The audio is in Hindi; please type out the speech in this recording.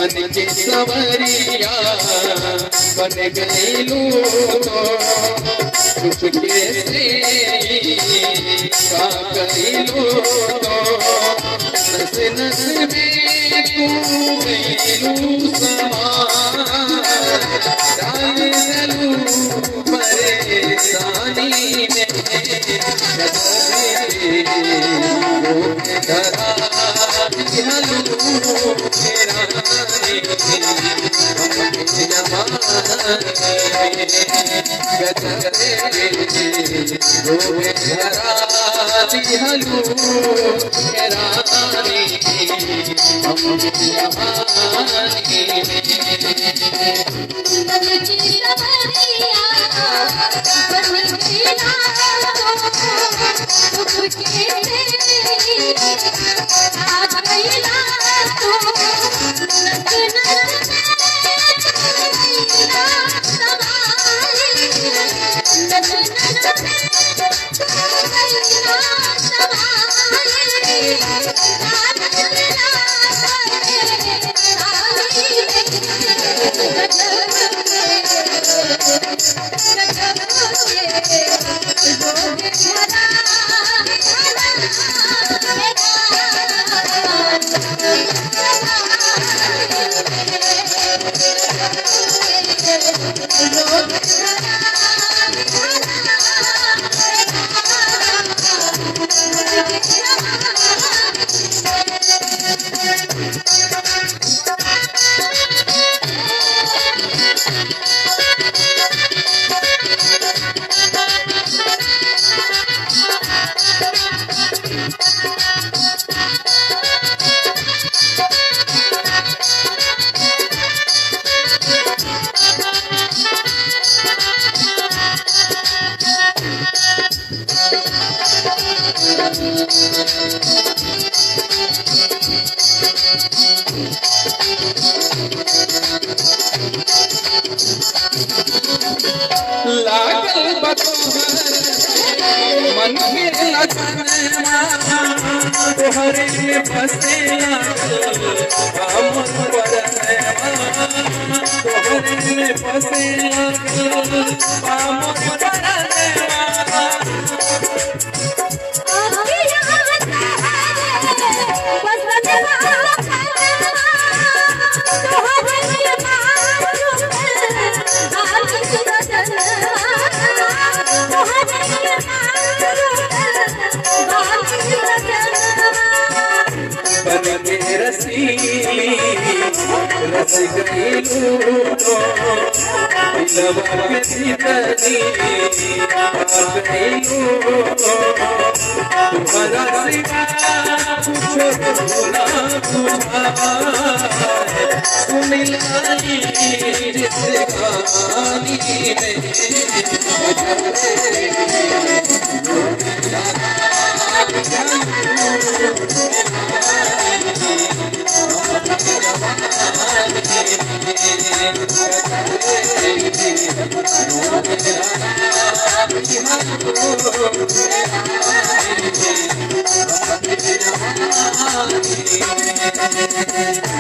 मन के सवरिया बन गईलू चुपके से का गईलू नस नस में तू गईलू समा डाल दलू परेशानी में धरा लागल मन के लगनवा तोहरे में फसे हमर परनवा तोहरे में फसे हमर परनवा रस गईलू दिलवा के भीतरी आ गईलू तुम्हारा सिवा कुछो ना बुझाए तुम लाई जिंदगानी में Thank you.